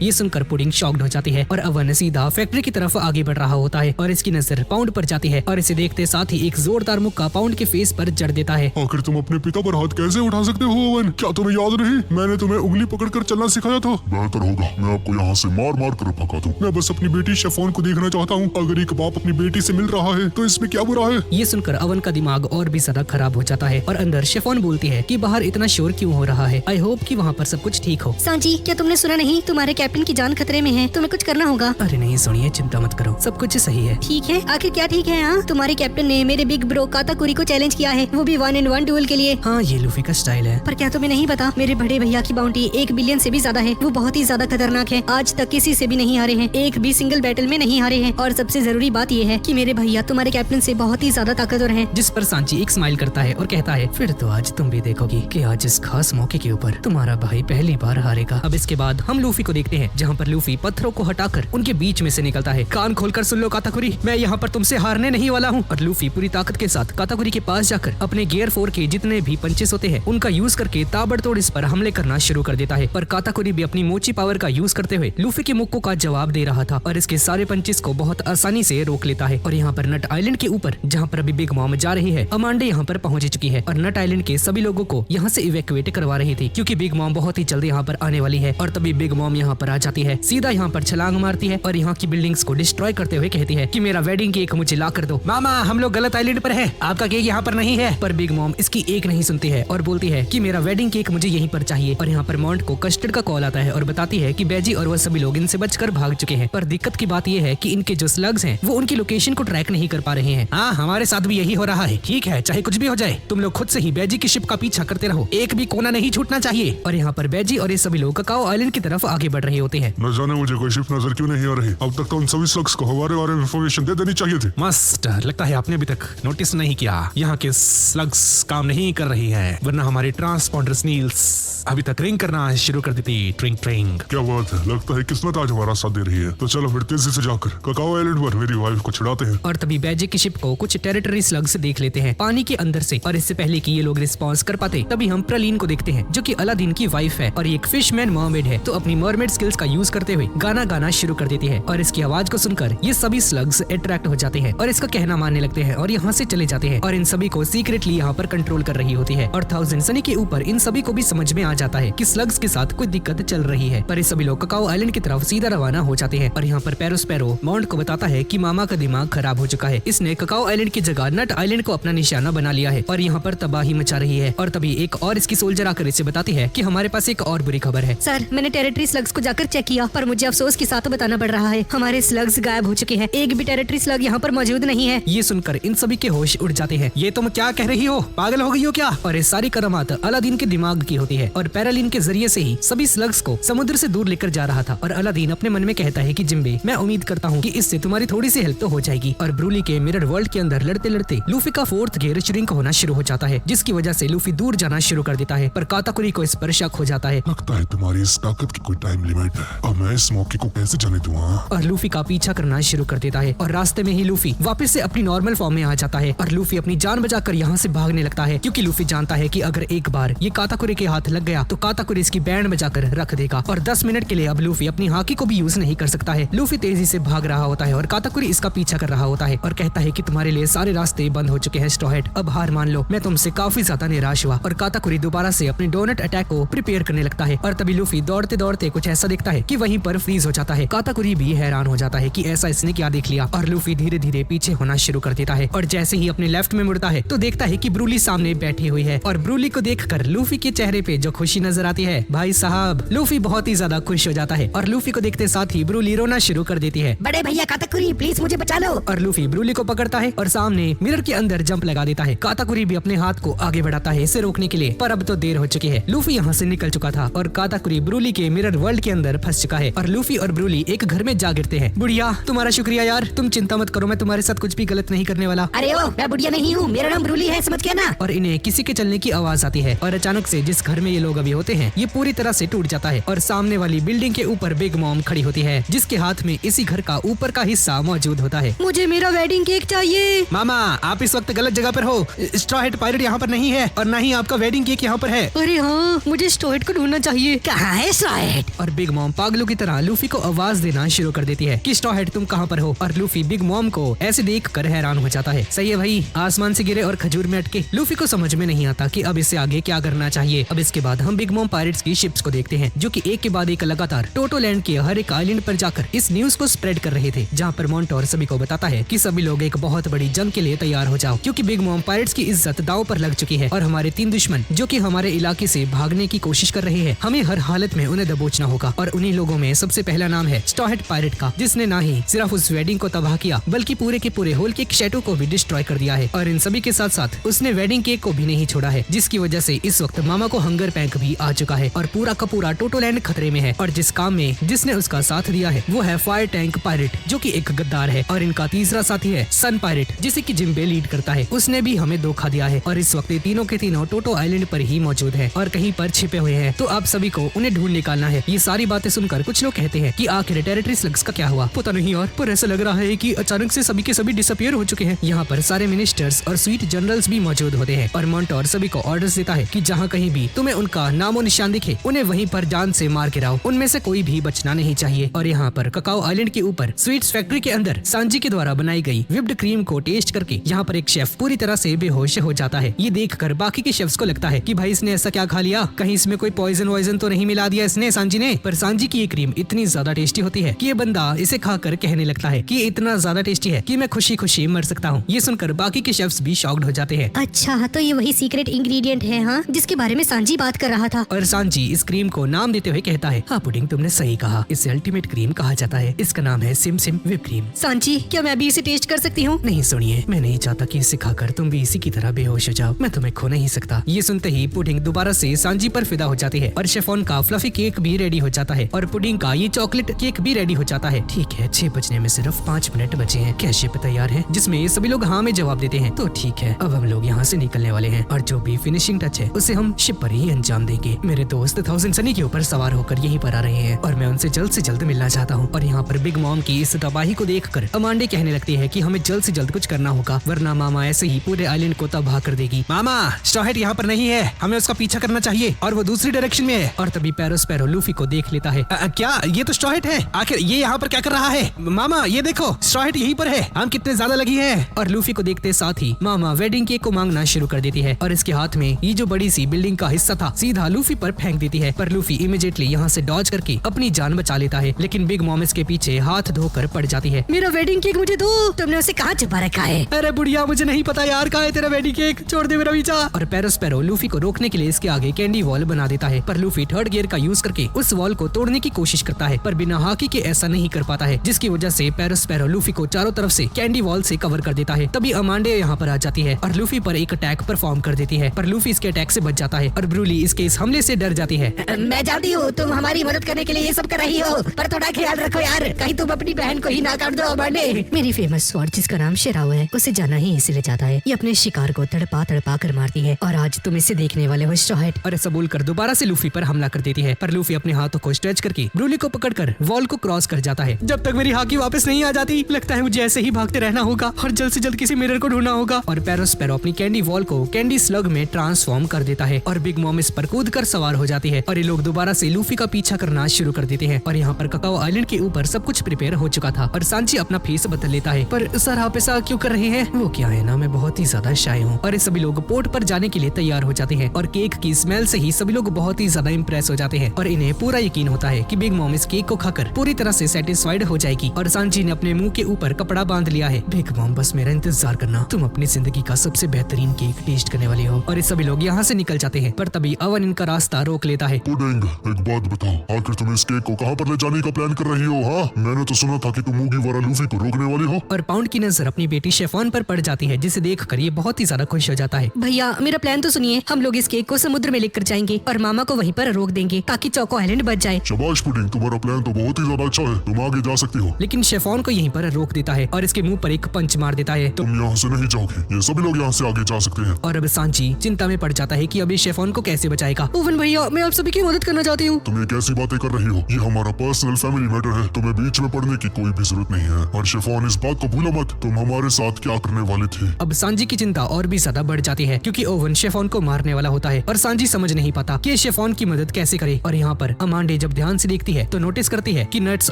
ये सुनकर पुडिंग शॉक्ड हो जाती है और अवन सीधा फैक्ट्री की तरफ आगे बढ़ रहा होता है और इसकी नजर पाउंड पर जाती है और इसे देखते साथ ही एक जोरदार मुक्का पाउंड के फेस पर जड़ देता है। आखिर तुम अपने पिता पर हाथ कैसे उठा सकते हो अवन? क्या तुम्हें याद नहीं, मैंने तुम्हें उंगली पकड़कर चलना चलना सिखाया तो बेहतर होगा मैं आपको यहाँ से मार मार कर भगा दूं। मैं बस अपनी बेटी शेफोन को देखना चाहता हूँ। अगर एक बाप अपनी बेटी से मिल रहा है तो इसमें क्या बुरा है। ये सुनकर अवन का दिमाग और भी ज्यादा खराब हो जाता है और अंदर शेफोन बोलती है कि बाहर इतना शोर क्यों हो रहा है। आई होप कि वहाँ पर सब कुछ ठीक हो। सांची, क्या तुमने सुना नहीं? तुम्हारे कैप्टन की जान खतरे में है, तुम्हें कुछ करना होगा। अरे नहीं सुनिए, चिंता मत करो, सब कुछ सही है। ठीक है, आखिर क्या ठीक है? हाँ, तुम्हारे कैप्टन ने मेरे बिग ब्रो काताकुरी को चैलेंज किया है, वो भी 1-on-1 डुएल के लिए। हाँ, ये लूफी का स्टाइल है। पर क्या तुम्हें नहीं पता, मेरे बड़े भैया की बाउंटी 1 बिलियन से भी ज्यादा है। वो बहुत ही ज्यादा खतरनाक है, आज तक किसी से भी नहीं हारे हैं, एक भी सिंगल बैटल में नहीं हारे हैं। और सबसे जरूरी बात ये है कि मेरे भैया तुम्हारे कैप्टन से बहुत ही ज्यादा ताकतवर हैं। जिस पर सांची एक स्माइल करता है और कहता है फिर तो आज तुम भी देखोगी कि आज इस खास मौके के ऊपर तुम्हारा भाई पहली बार हारेगा। अब इसके बाद हम लूफी को देखते हैं, जहाँ पर लूफी पत्थरों को हटाकर उनके बीच में से निकलता है। कान खोलकर सुन लो काताकुरी, मैं यहाँ पर तुमसे हारने नहीं वाला हूँ। और लूफी पूरी ताकत के साथ काताकुरी के पास जाकर अपने गियर 4 के जितने भी पंचेस होते हैं उनका यूज करके ताबड़तोड़ इस पर हमले करना शुरू कर देता है। पर काताकुरी भी अपनी मोची पावर का यूज करते हुए लूफी के मुक्कों का जवाब दे रहा था और इसके सारे पंचेस को बहुत आसानी से रोक लेता है। और यहाँ पर नट आइलैंड के ऊपर जहाँ पर अभी बिग मॉम जा रही है, अमांडे यहाँ पर पहुंच चुकी है और नट आइलैंड के सभी लोगों को यहाँ से इवैक्यूएट करवा रही थी, क्योंकि बिग मॉम बहुत ही जल्दी यहाँ पर आने वाली है। और तभी बिग मॉम यहाँ पर आ जाती है, सीधा यहाँ पर छलांग मारती है और यहाँ की बिल्डिंग्स को डिस्ट्रॉय करते हुए कहती है कि मेरा वेडिंग केक मुझे ला कर दो। मामा, हम लोग गलत आइलैंड पर है, आपका केक यहाँ पर नहीं है। पर बिग मॉम इसकी एक नहीं सुनती है और बोलती है कि मेरा वेडिंग केक मुझे यहीं पर चाहिए। और यहाँ पर मॉन्ट को कस्टर्ड का कॉल आता है और बताती है कि बेजी और वह सभी लोग इनसे बचकर भाग चुके हैं। पर दिक्कत की बात यह है कि इनके जो स्लग्स हैं वो उनकी लोकेशन को ट्रैक नहीं कर पा रहे हैं। हाँ, हमारे साथ भी यही हो रहा है। ठीक है, चाहे कुछ भी हो जाए, तुम लोग खुद से ही बेजी की शिप का पीछा करते रहो, एक भी कोना नहीं छूटना चाहिए। और यहाँ पर बेजी और ये सभी लोग ककाओ आइलैंड की तरफ आगे बढ़ रहे होते हैं। न जाने मुझे कोई शिप नजर क्यों नहीं आ रही। अब तक तो उन सभी स्लग्स को हमारे बारे में इंफॉर्मेशन दे देनी चाहिए थी। मस्त, लगता है आपने अभी तक नोटिस नहीं किया, यहाँ के स्लग्स काम नहीं कर रही है, वरना हमारी ट्रांसपॉन्डर स्नील्स अभी तक रिंग करना शुरू कर देती। ट्रिंग ट्रिंग। क्या बात है, लगता है किस्मत आज हमारा साथ दे रही है। तो चलो फिर तेजी से जाकर ककाओ आइलैंड पर मेरी वाइफ को छुड़ाते हैं। और तभी बेजी की शिप को कुछ टेरिटरी स्लग्स देख लेते हैं पानी के अंदर से। और इससे पहले कि ये लोग रिस्पॉन्स कर पाते, तभी हम प्रलीन को देखते हैं, जो कि अलादीन की वाइफ है और एक फिशमैन मर्मेड है। तो अपनी मर्मेड स्किल्स का यूज करते हुए गाना गाना शुरू कर देती है और इसकी आवाज को सुनकर ये सभी स्लग्स अट्रैक्ट हो जाते हैं और इसका कहना मानने लगते हैं और यहाँ से चले जाते हैं। और इन सभी को सीक्रेटली यहाँ पर कंट्रोल कर रही होती है। और 1000 सनी के ऊपर इन सभी को भी समझ में आ जाता है कि स्लग्स के साथ कोई दिक्कत चल रही है। पर ये सभी लोग ककाओ आइलैंड की तरफ सीधा रवाना हो जाते हैं। और यहाँ पर पैरो मॉन्ट को बताता है कि मामा का दिमाग खराब हो चुका है, इसने ककाओ आइलैंड की जगह नट आइलैंड को अपना निशाना बना लिया है और यहाँ पर तबाही मचा रही है। और तभी एक और इसकी सोल्जर आकर इसे बताती है कि हमारे पास एक और बुरी खबर है। सर, मैंने टेरिटरी स्लग्स को जाकर चेक किया, पर मुझे अफसोस के साथ बताना पड़ रहा है, हमारे स्लग्स गायब हो चुके हैं, एक भी टेरिटरी स्लग यहाँ पर मौजूद नहीं है। ये सुनकर इन सभी के होश उड़ जाते हैं। ये तुम क्या कह रही हो, पागल हो गई हो क्या? और ये सारी करामात अलादीन के दिमाग की होती है और पैरालीन के जरिए से ही सभी स्लग्स को समुद्र से दूर लेकर जा रहा था। और अलादीन अपने मन में कहता है कि जिम्बे, मैं उम्मीद करता हूँ कि इससे तुम्हारी थोड़ी सी हेल्प तो हो जाएगी। और ब्रूली के मिरर वर्ल्ड के अंदर लड़ते लड़ते लूफी का 4th गियर श्रिंक होना शुरू हो जाता है, जिसकी वजह से लूफी दूर जाना शुरू कर देता है। पर काताकुरी को इस पर शक हो जाता है। लगता है तुम्हारी इस ताकत की कोई टाइम लिमिट है। अब मैं इस मौके को कैसे जाने दूँ? और लूफी का पीछा करना शुरू कर देता है और रास्ते में ही लूफी वापस से अपनी नॉर्मल फॉर्म में आ जाता है। और लूफी अपनी जान बचाकर यहाँ से भागने लगता है, क्योंकि लूफी जानता है कि अगर एक बार ये काताकुरी के हाथ लग गया तो काताकुरी इसकी बैंड बजाकर रख देगा। और 10 मिनट के लिए अब लूफी अपनी हाकी को भी यूज नहीं कर सकता है। लूफी तेजी से भाग रहा होता है और काताकुरी इसका पीछा कर रहा होता है और कहता है कि तुम्हारे लिए सारे रास्ते बंद हो चुके हैं स्ट्रॉ हैट, अब हार मान लो। मैं तुमसे काफी ज्यादा निराश हुआ। और काताकुरी दोबारा से अपनी डोनट अटैक को प्रिपेयर करने लगता है। और तभी लूफी दौड़ते दौड़ते कुछ ऐसा देखता है कि वहीं पर फ्रीज हो जाता है। काताकुरी भी हैरान हो जाता है कि ऐसा इसने क्या देख लिया। और लूफी धीरे धीरे पीछे होना शुरू कर देता है और जैसे ही अपने लेफ्ट में मुड़ता है तो देखता है कि ब्रूली सामने बैठी हुई है। और ब्रूली को देखकर लूफी के चेहरे पे जो खुशी नजर आती है, भाई साहब, लूफी बहुत ही ज्यादा खुश हो जाता है। और लूफी को देखते साथ ही ब्रूली रोना शुरू कर देती है। बड़े भैया काताकुरी, प्लीज मुझे बचा लो। और लूफी ब्रूली को पकड़ता है और सामने मिरर के अंदर जंप लगा देता है। काताकुरी भी अपने हाथ को आगे बढ़ाता है इसे रोकने के लिए, पर अब तो देर हो चुकी है। लूफी यहाँ से निकल चुका था और काताकुरी ब्रूली के मिरर वर्ल्ड के अंदर फंस चुका है। और लूफी और ब्रूली एक घर में जा गिरते हैं। बुढ़िया, तुम्हारा शुक्रिया यार, तुम चिंता मत करो, मैं तुम्हारे साथ कुछ भी गलत नहीं करने वाला। अरे ओ, मैं बुढ़िया नहीं हूँ, मेरा नाम ब्रूली है, समझ गया ना। और इन्हें किसी के चलने की आवाज आती है और अचानक से जिस घर में ये लोग अभी होते हैं ये पूरी तरह से टूट जाता है। और सामने वाली बिल्डिंग के ऊपर बिग मॉम खड़ी होती है, जिसके हाथ में इसी घर का ऊपर का हिस्सा मौजूद होता है। मुझे मेरा वेडिंग केक चाहिए। मामा, आप इस वक्त गलत जगह पर हो, स्ट्रॉ हैट पायरेट यहाँ पर नहीं है और न ही आपका वेडिंग केक यहाँ पर है। अरे हाँ, मुझे स्ट्रॉ हैट को ढूंढना चाहिए। कहाँ है स्ट्रॉ हैट? और बिग मॉम पागलों की तरह लूफी को आवाज देना शुरू कर देती है कि स्ट्रॉ हैट तुम कहाँ पर हो। और लूफी बिग मॉम को ऐसे देखकर हैरान हो जाता है। सही है भाई, आसमान से गिरे और खजूर में अटके। लूफी को समझ में नहीं आता कि अब इससे आगे क्या करना चाहिए। अब इसके बाद हम बिग मॉम पायरेट्स की शिप्स को को देखते हैं जो कि एक के बाद एक लगातार टोटोलैंड के हर एक आइलैंड पर जाकर इस न्यूज को स्प्रेड कर रहे थे, जहाँ पर मोंटोर सभी को बताता है कि सभी लोग एक बहुत बड़ी जंग के लिए तैयार हो जाओ, क्योंकि बिग मॉम पायरेट्स की इज्जत दांव पर लग चुकी है और हमारे 3 दुश्मन जो कि हमारे इलाके से भागने की कोशिश कर रहे हैं, हमें हर हालत में उन्हें दबोचना होगा। और उन्हीं लोगों में सबसे पहला नाम है स्ट्रॉ हैट पायरेट का, जिसने ना ही सिर्फ उस वेडिंग को तबाह किया बल्कि पूरे के पूरे होल केक शैडो को भी डिस्ट्रॉय कर दिया है। और इन सभी के साथ साथ उसने वेडिंग केक को भी नहीं छोड़ा है, जिसकी वजह से इस वक्त मामा को हंगर पैंक भी आ चुका है और पूरा का पूरा टोटोलैंड खतरे में है। और जिस काम में जिसने उसका साथ दिया है वो है फायर टैंक पायरेट, जो कि एक गद्दार है। और इनका तीसरा साथी है सन पायरेट, जिसे कि जिम्बे लीड करता है, उसने भी हमें धोखा दिया है और इस वक्त ये तीनों के तीनों टोटो आइलैंड पर ही मौजूद है और कहीं पर छिपे हुए हैं। तो आप सभी को उन्हें ढूंढ निकालना है। ये सारी बातें सुनकर कुछ लोग कहते हैं कि आखिर टेरिटरी स्लग्स का क्या हुआ, पता नहीं यार, पर ऐसा लग रहा है कि अचानक से सभी के सभी डिसअपियर हो चुके हैं। यहाँ पर सारे मिनिस्टर्स और स्वीट जनरल्स भी मौजूद होते हैं और मोंटोर सभी को ऑर्डर्स देता है कि जहाँ कहीं भी तुम्हें उनका नामो निशान दिखे उन्हें वहीं पर जान से मार गिराओ, उनमें से कोई भी बचना नहीं चाहिए। और यहाँ पर ककाओ आइलैंड के ऊपर स्वीट्स फैक्ट्री के अंदर सांजी के द्वारा बनाई गई विप्ड क्रीम को टेस्ट करके यहाँ पर एक शेफ पूरी तरह से बेहोश हो जाता है। ये देखकर बाकी के शेफ्स को लगता है कि भाई इसने ऐसा क्या खा लिया, कहीं इसमें कोई पॉइजन वॉइजन तो नहीं मिला दिया इसने सांजी ने। पर सांजी की ये क्रीम इतनी ज्यादा टेस्टी होती है कि ये बंदा इसे खाकर कहने लगता है कि ये इतना ज्यादा टेस्टी है कि मैं खुशी खुशी मर सकता हूँ। ये सुनकर बाकी के शेफ्स भी शॉक्ड हो जाते हैं। अच्छा, तो ये वही सीक्रेट इंग्रेडिएंट है हाँ, जिसके बारे में सांजी बात कर रहा था। और सांजी इस क्रीम को नाम देते हुए कहता है, हाँ पुडिंग तुमने सही कहा, इसे अल्टीमेट क्रीम कहा जाता है, इसका नाम है SIM SIM whip cream. Sanji, क्या मैं भी इसे टेस्ट कर सकती हूँ? नहीं सुनिए, मैं नहीं चाहता कि इसे खाकर तुम भी इसी की तरह बेहोश हो जाओ, मैं तुम्हें खो नहीं सकता। ये सुनते ही पुडिंग दोबारा से सांजी पर फिदा हो जाती है और शेफोन का फ्लफी केक भी रेडी हो जाता है और पुडिंग का ये चॉकलेट केक भी रेडी हो जाता है। ठीक है, 6 बजने में सिर्फ 5 मिनट बचे हैं, क्या शेफ तैयार है? जिसमें ये सभी लोग हाँ में जवाब देते हैं। तो ठीक है, अब हम लोग यहाँ से निकलने वाले हैं और जो भी फिनिशिंग टच है उसे हम शिप पर ही अंजाम देंगे। मेरे दोस्त 1000 सनी के ऊपर सवार होकर यहीं पर आ रहे हैं और मैं उनसे जल्द से जल्द मिलना चाहता हूँ। और यहाँ पर बिग मॉम की इस तबाही को देखकर अमांडे कहने लगती है कि हमें जल्द से जल्द कुछ करना होगा, वरना मामा ऐसे ही पूरे आइलैंड को तबाह कर देगी। मामा, स्ट्रॉ हैट यहाँ पर नहीं है, हमें उसका पीछा करना चाहिए और वो दूसरी डायरेक्शन में है। और तभी पैरो लूफी को देख लेता है। क्या ये तो स्ट्रॉ हैट है? आखिर ये यहाँ पर क्या कर रहा है? मामा ये देखो, स्ट्रॉ हैट यहीं पर है, हम कितने ज्यादा लगी है। और लूफी को देखते साथ ही मामा वेडिंग केक को मांगना शुरू कर देती है और इसके हाथ में ये जो बड़ी सी बिल्डिंग का हिस्सा था सीधा लूफी पर फेंक देती है। पर लूफी इमीडिएटली यहाँ से डॉज करके अपनी जान बचा लेता है, लेकिन बिग मॉम इसके पीछे हाथ धोकर पड़ जाती है। मेरा वेडिंग केक मुझे दो, तुमने उसे कहाँ छुपा रखा है? अरे बुढ़िया, मुझे नहीं पता यार, कहाँ है तेरा वेडिंग केक, छोड़ दे मेरा पीछा। और पैरो लूफी को रोकने के लिए इसके आगे कैंडी वॉल बना देता है, पर लूफी थर्ड गियर का यूज करके उस वॉल को तोड़ने की कोशिश करता है, पर बिना हाकी के ऐसा नहीं कर पाता है, जिसकी वजह से पैरो लूफी को चारों तरफ से कैंडी वॉल से कवर कर देता है। तभी अमांडे यहाँ पर आ जाती है और लूफी पर एक अटैक परफॉर्म कर देती है, पर लूफी इसके अटैक से बच जाता है और ब्रूली इसके इस हमले से डर जाती है। मैं जानती हूँ तुम हमारी मदद करने के लिए ये सब कर रही हो, पर थोड़ा ख्याल रखो यार, कहीं तुम अपनी बहन को ही ना काट दो अमांडे। मेरी फेमस स्वॉर्ड जिसका नाम शेराओ है, उसे जाना ही इसीलिए चाहता है, ये अपने शिकार को तड़पा कर मारती है और आज तुम इसे देखने वाले हो स्ट्रॉ हैट। और ऐसा बोलकर दोबारा से लूफी पर हमला कर देती है, पर लूफी अपने हाथों को स्ट्रेच करके ब्रूली को पकड़कर वॉल को क्रॉस कर जाता है। जब तक मेरी हाकी वापस नहीं आ जाती, लगता है मुझे ऐसे ही भागते रहना होगा और जल्द से जल्द किसी मिरर को ढूंढना होगा। और पैरो अपनी कैंडी वॉल को कैंडी स्लग में ट्रांसफॉर्म कर देता है और बिग मॉम इस पर कूद कर सवार हो जाती है और ये लोग दोबारा से लूफी का पीछा करना शुरू कर देते हैं। और यहाँ पर ककाओ आइलैंड के ऊपर सब कुछ प्रिपेयर हो चुका था और सांची अपना फेस बदल लेता है। पर सर आप ऐसा क्यों कर रहे हैं? वो क्या है ना, मैं बहुत ही ज्यादा शाय हूँ। और ये सभी लोग पोर्ट पर जाने के लिए तैयार हो जाते हैं और केक की स्मेल से ही सभी लोग बहुत ही ज्यादा इम्प्रेस हो जाते हैं और इन्हें पूरा यकीन होता है कि बिग मॉम इस केक को खाकर पूरी तरह से सेटिस्फाइड हो जाएगी। और सांची ने अपने मुंह के ऊपर कपड़ा बांध लिया है। बिग मॉम बस मेरा इंतजार करना, तुम अपनी जिंदगी का सबसे बेहतरीन केक टेस्ट करने वाली हो। और ये सभी लोग यहाँ से निकल जाते हैं, पर तभी अवन इनका रास्ता रोक लेता है। पुडिंग, एक बात बताओ, आखिर तुम इस केक को कहाँ पर ले जाने का प्लान कर रही हो? हाँ, मैंने तो सुना था कि तुम मूगी वाला लूफी को रोकने वाली हो। और पाउंड की नजर अपनी बेटी शेफॉन पर पड़ जाती है, जिसे देखकर ये बहुत ही ज्यादा खुश हो जाता है। भैया मेरा प्लान तो सुनिए, हम लोग इस केक को समुद्र में लेकर जाएंगे और मामा को वहीं पर रोक देंगे ताकि चौको आइलैंड बच जाए। शाबाश पुडिंग, तुम्हारा प्लान तो बहुत ही ज्यादा अच्छा है, तुम आगे जा सकती हो। लेकिन शेफॉन को यहीं पर रोक देता है और इसके मुंह पर एक पंच मार देता है। तो तुम यहाँ से नहीं जाओगे, ये सभी लोग यहाँ से आगे जा सकते हैं। और अब सांची चिंता में पड़ जाता है कि अभी शेफॉन को कैसे बचाएगा। ओवन भैया, मैं आप सभी की मदद करना चाहती हूँ। तुम ये कैसी बातें कर रही हो? ये हमारा पर्सनल फैमिली मैटर है, तुम्हें बीच में पड़ने की कोई भी जरूरत नहीं है। और शेफॉन, इस बात को भूलो मत, तुम हमारे साथ क्या करने वाले थे। अब सांजी की चिंता और भी ज्यादा बढ़ जाती है क्योंकि ओवन शेफॉन को मारने वाला होता है और सांजी समझ नहीं पाता कि शेफॉन की मदद कैसे करे। और यहाँ पर अमांडे जब ध्यान से देखती है तो नोटिस करती है कि नट्स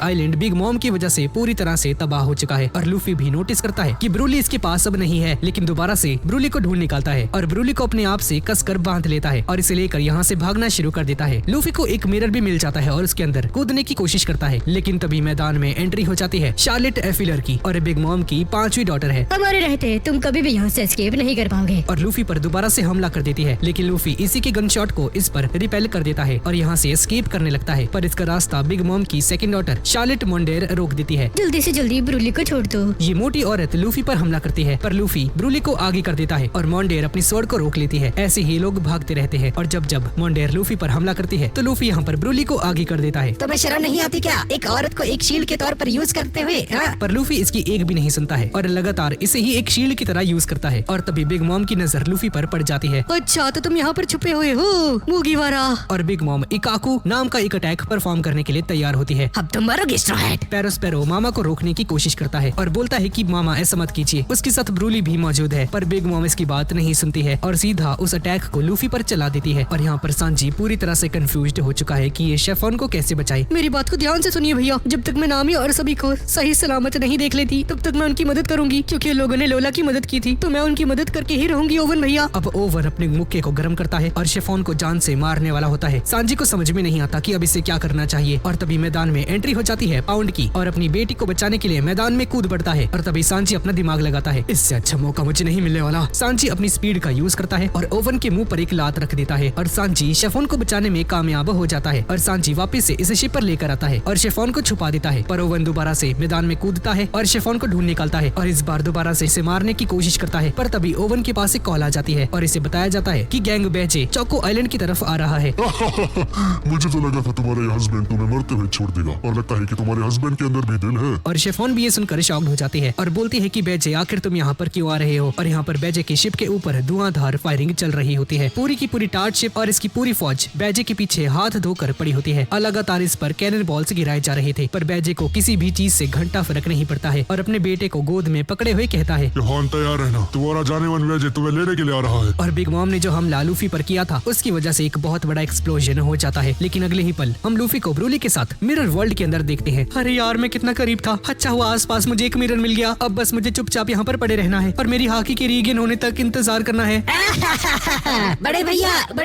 आइलैंड बिग मॉम की वजह से पूरी तरह से तबाह हो चुका है। और लूफी भी नोटिस करता है कि ब्रूली इसके पास अब नहीं है, लेकिन दोबारा से ब्रूली को ढूंढ निकालता है और ब्रूली को अपने आप से कसकर बांध लेता है और इसे लेकर यहाँ से भागना शुरू कर देता है। देता है। लूफी को एक मिरर भी मिल जाता है और उसके अंदर कूदने की कोशिश करता है, लेकिन तभी मैदान में एंट्री हो जाती है शार्लेट एफिलर की और बिग मॉम की 5वीं डॉटर है। हमारे रहते तुम कभी भी यहाँ से एस्केप नहीं कर पाओगे। और लूफी पर दोबारा से हमला कर देती है, लेकिन लूफी इसी के गन शॉट को इस पर रिपेल कर देता है और यहाँ से एस्केप करने लगता है। पर इसका रास्ता बिग मॉम की 2nd डॉटर शार्लेट मोंडेर रोक देती है। जल्दी से जल्दी ब्रूली को छोड़ दो। ये मोटी औरत लूफी पर हमला करती है, पर लूफी ब्रूली को आगे कर देता है और मोंडेर अपनी स्वॉर्ड को रोक लेती है। ऐसे ही लोग भागते रहते हैं और जब जब मोंडेर लूफी पर हमला करती है तो लूफी यहाँ पर ब्रूली को आगे कर देता है। तुम्हें शर्म नहीं आती क्या, एक औरत को एक शील्ड के तौर पर यूज करते हुए? पर लूफी इसकी एक भी नहीं सुनता है और लगातार इसे ही एक शील्ड की तरह यूज करता है। और तभी बिग मॉम की नजर लूफी पर पड़ जाती है। अच्छा, तो तुम यहाँ पर छुपे हुए हो मूगीवारा। और बिग मॉम इकाकू नाम का एक अटैक परफॉर्म करने के लिए तैयार होती है। अब तुम मरोगे स्ट्रॉ हैट। पैरोस्पेरो मामा को रोकने की कोशिश करता है और बोलता है कि मामा ऐसा मत कीजिए। उसके साथ ब्रूली भी मौजूद है, पर बिग मॉम इसकी बात नहीं सुनती है और सीधा उस अटैक को लूफी पर चला देती है। और यहाँ पर सांजी पूरी तरह से कंफ्यूज्ड हो चुका है कि ये शेफॉन को कैसे बचाए। मेरी बात को ध्यान से सुनिए भैया, जब तक मैं नामी और सभी को सही सलामत नहीं देख लेती तब तक मैं उनकी मदद करूंगी, क्योंकि लोगों ने लोला की मदद की थी तो मैं उनकी मदद करके ही रहूंगी। ओवन भैया। अब ओवन अपने मुक्के को गर्म करता है और शेफॉन को जान से मारने वाला होता है। सांजी को समझ में नहीं आता कि अब इसे क्या करना चाहिए और तभी मैदान में एंट्री हो जाती है पाउंड की और अपनी बेटी को बचाने के लिए मैदान में कूद पड़ता है। और तभी सांजी अपना दिमाग लगाता है, इससे अच्छा मौका मुझे नहीं मिलने वाला। सांजी अपनी स्पीड का यूज करता है और ओवन के मुंह पर एक लात रख देता है और सांजी शेफॉन को बचाने में कामयाब हो जाता है। और सांजी वापस से इसे शिप पर लेकर आता है और शेफॉन को छुपा देता है। पर ओवन दोबारा से मैदान में कूदता है और शेफॉन को ढूंढ निकालता है और इस बार दोबारा से इसे मारने की कोशिश करता है। पर तभी ओवन के पास एक कॉल आ जाती है और इसे बताया जाता है कि गैंग बैजे चोको आइलैंड की तरफ आ रहा है। मुझे तो लगा था तुम्हारे हस्बैंड तुम्हें मरते हुए छोड़ देगा, और लगता है कि तुम्हारे हस्बैंड के अंदर भी दिल है। और शेफॉन भी ये सुनकर शॉक्ड हो जाती है और बोलती है कि बैजे आखिर तुम यहाँ पर क्यों आ रहे हो। और यहाँ पर बैजे की शिप के ऊपर धुआंधार फायरिंग चल रही होती है। पूरी की पूरी टार्ट शिप और इसकी पूरी फौज बैजे के पीछे हाथ धोकर पड़ी होती है। लगातार इस पर कैनन बॉल्स गिराए जा रहे थे, पर बैजे को किसी भी चीज से घंटा फर्क नहीं पड़ता है और अपने बेटे को गोद में पकड़े हुए कहता है, यहाँ तैयार रहना, तुम्हारा जाने मन बैजे तुम्हें लेने के लिए आ रहा है। और बिग मॉम ने जो हमला लूफी पर किया था उसकी वजह से एक बहुत बड़ा एक्सप्लोजन हो जाता है। लेकिन अगले ही पल हम लूफी को ब्रूली के साथ मिरर वर्ल्ड के अंदर देखते हैं। अरे यार, मैं कितना करीब था। अच्छा हुआ आसपास मुझे एक मिरर मिल गया। अब बस मुझे चुपचाप यहाँ पर पड़े रहना है और मेरी हाकी के रीगेन होने तक इंतजार करना है। बड़े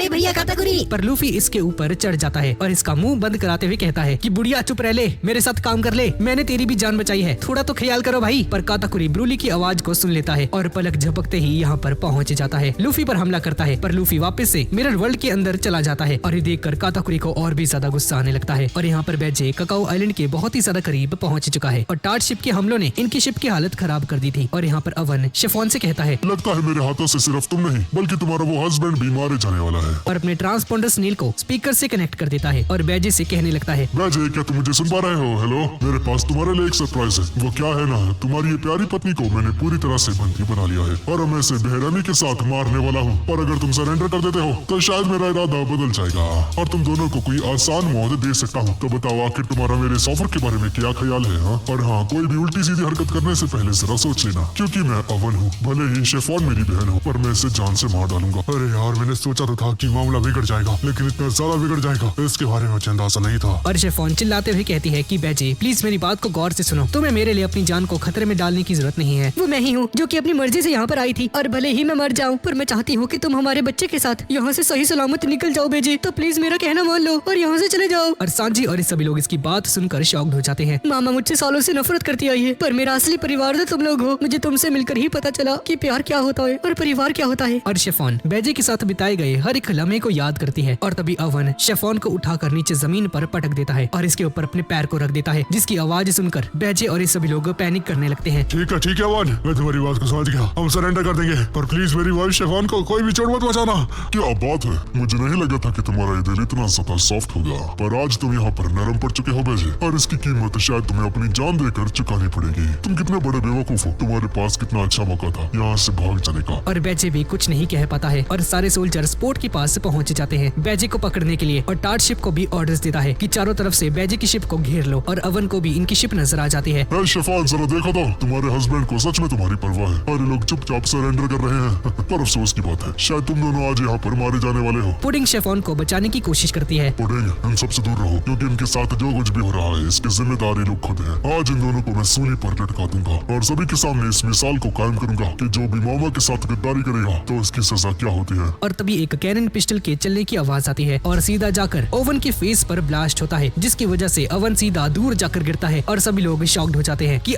भैया काताकुरी। पर लूफी इसके ऊपर चढ़ जाता है और इसका मुंह बंद कराते हुए कहता है कि बुढ़िया चुप रह ले, मेरे साथ काम कर ले, मैंने तेरी भी जान बचाई है, थोड़ा तो ख्याल करो भाई। पर काताकुरी ब्रूली की आवाज को सुन लेता है और पलक झपकते ही यहाँ पर पहुँच जाता है। लूफी पर हमला करता है, पर लूफी वापस से मिरर वर्ल्ड के अंदर चला जाता है और ये देखकर काताकुरी को और भी ज्यादा गुस्सा आने लगता है। और यहाँ पर बैजे ककाओ आइलैंड के बहुत ही ज्यादा करीब पहुँच चुका है और टार्ट शिप के हमलों ने इनकी शिप की हालत खराब कर दी थी। और यहाँ पर अवन शेफॉन से कहता है, लगता है मेरे हाथों से सिर्फ तुम नहीं बल्कि तुम्हारा वो हस्बैंड भी मारे जाने वाला है। और अपने ट्रांसपोंडर स्नील को स्पीकर से कनेक्ट कर देता है और बैजे से कहने लगता है, बैजे, क्या तुम मुझे सुन पा रहे हो? हेलो, मेरे पास तुम्हारे लिए एक सरप्राइज है। वो क्या है ना, तुम्हारी ये प्यारी पत्नी को मैंने पूरी तरह से बंदी बना लिया है और मैं इसे बेरहमी के साथ मारने वाला हूँ। पर अगर तुम सरेंडर कर देते हो तो शायद मेरा इरादा बदल जाएगा और तुम दोनों को कोई आसान मौत दे सकता हूँ। तो बताओ आखिर तुम्हारा मेरे इस ऑफर के बारे में क्या ख्याल है? हाँ, और हाँ, कोई भी उल्टी सीधी हरकत करने से पहले जरा सोच लेना, क्योंकि मैं अवन हूँ, भले ही शेफॉन मेरी बहन हो, पर मैं इसे जान से मार डालूंगा। अरे यार, मैंने सोचा तो था कि मामला बिगड़ जाएगा, लेकिन इतना ज्यादा बिगड़ जाएगा इसके बारे में मुझे अंदाजा नहीं था। और शेफॉन चिल्लाते हुए कहती है कि बैजे प्लीज मेरी बात को गौर से सुनो, तुम्हें मेरे लिए अपनी जान को खतरे में डालने की जरूरत नहीं है। वो मैं ही हूँ जो कि अपनी मर्जी से यहाँ पर आई थी और भले ही मैं मर जाऊँ, पर मैं चाहती हूँ कि तुम हमारे बच्चे के साथ यहाँ से सही सलामत निकल जाओ बैजे। तो प्लीज मेरा कहना मान लो और यहाँ से चले जाओ। और सांजी और सभी लोग इसकी बात सुनकर शॉक्ड हो जाते हैं। मामा मुझसे सालों से नफरत करती आई है, पर मेरा असली परिवार तो तुम लोग हो। मुझे तुमसे मिलकर ही पता चला कि प्यार क्या होता है और परिवार क्या होता है। और शेफॉन बैजे के साथ बिताए गए हर एक लम्हे को याद करती है। और तभी अवन शेफॉन को उठाकर नीचे जमीन पर पटक देता है और इसके ऊपर अपने पैर को रख देता है, जिसकी आवाज सुनकर बैजे और ये सभी लोग पैनिक करने लगते हैं। ठीक है अवन, मैं तुम्हारी बात को समझ गया, हम सरेंडर कर देंगे, पर प्लीज मेरी वाइफ शेफॉन को कोई भी चोट मत पहुंचाना। क्या बात है, मुझे नहीं लगा था कि तुम्हारा ये दिल इतना ज्यादा सॉफ्ट होगा, पर आज तुम यहाँ पर नरम पड़ चुके हो बैजे, और इसकी कीमत शायद तुम्हें अपनी जान देकर चुकानी पड़ेगी। तुम कितने बड़े बेवकूफ हो, तुम्हारे पास कितना अच्छा मौका था यहाँ से भाग जाने का। और बैजे भी कुछ नहीं कह पाता है और सारे सोल्जर स्पोर्ट के पास पहुंच जाते हैं बैजे को पकड़ने के लिए। और टार्ट शिप को भी ऑर्डर्स देता है कि चारों तरफ से बैजे की शिप को घेर लो। और अवन को भी इनकी शिप नजर आ जाती है। शेफॉन, जरा देखो तो, तुम्हारे हस्बैंड को सच में तुम्हारी परवाह है और ये लोग चुपचाप सरेंडर कर रहे हैं। पर अफसोस की बात है, शायद तुम दोनों आज यहाँ पर मारे जाने वाले हो। पुडिंग शेफॉन को बचाने की कोशिश करती है। पुडिंग, इन सबसे दूर रहो, क्योंकि इनके साथ जो कुछ भी हो रहा है इसके जिम्मेदार ये लोग खुद हैं। आज इन दोनों को मैं सूली पर लटका दूंगा और सभी के सामने इस मिसाल को कायम करूंगा कि जो भी मामा के साथ गद्दारी करेगा तो उसकी सजा क्या होती है? और तभी एक कैनन पिस्टल के चलने की आवाज आती है और सीधा जाकर ओवन के फेस पर ब्लास्ट होता है, जिसकी वजह से ओवन सीधा दूर जाकर गिरता है और सभी लोग शॉक्ड हो जाते हैं कि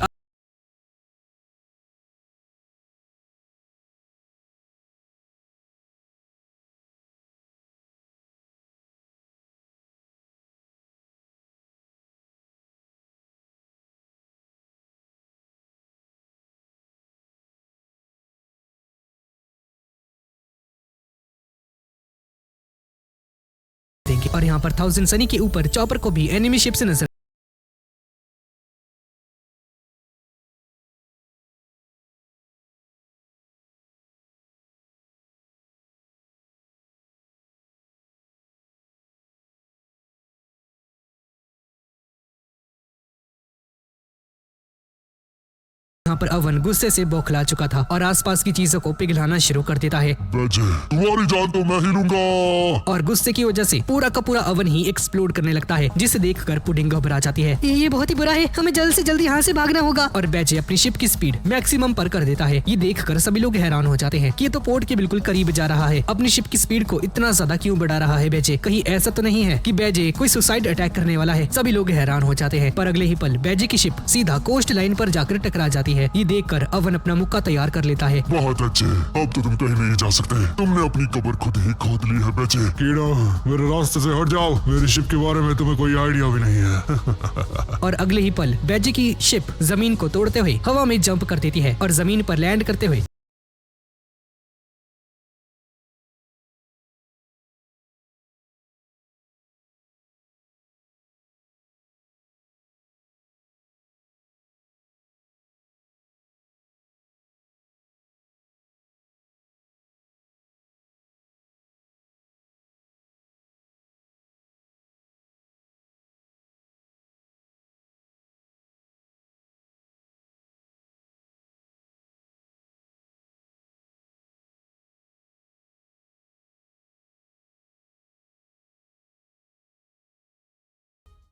देंगे। और यहाँ पर 1000 सनी के ऊपर चॉपर को भी एनिमी शिप से नजर यहाँ पर अवन गुस्से से बौखला चुका था और आसपास की चीजों को पिघलाना शुरू कर देता है बेजे, तुम्हारी जान तो मैं ही लूंगा। और गुस्से की वजह से पूरा का पूरा अवन ही एक्सप्लोड करने लगता है, जिसे देखकर पुडिंग घबरा जाती है। ये बहुत ही बुरा है, हमें जल्द से जल्द यहाँ से भागना होगा। और बेजे अपनी शिप की स्पीड मैक्सिमम पर कर देता है। ये देखकर सभी लोग हैरान हो जाते हैं कि ये तो पोर्ट के बिल्कुल करीब जा रहा है, अपनी शिप की स्पीड को इतना ज्यादा क्यों बढ़ा रहा है बेजे? कहीं ऐसा तो नहीं है कि बेजे कोई सुसाइड अटैक करने वाला है? सभी लोग हैरान हो जाते हैं, पर अगले ही पल बेजे की शिप सीधा कोस्ट लाइन पर जाकर टकरा जाती है। ये देखकर अवन अपना मुक्का तैयार कर लेता है। बहुत अच्छे, अब तो तुम कहीं नहीं जा सकते। तुमने अपनी कब्र खुद ही खोद ली है बेचे। कीड़ा, मेरे रास्ते से हट जाओ, मेरी शिप के बारे में तुम्हें कोई आइडिया भी नहीं है। और अगले ही पल बेजे की शिप जमीन को तोड़ते हुए हवा में जंप कर देती है और जमीन पर लैंड करते हुए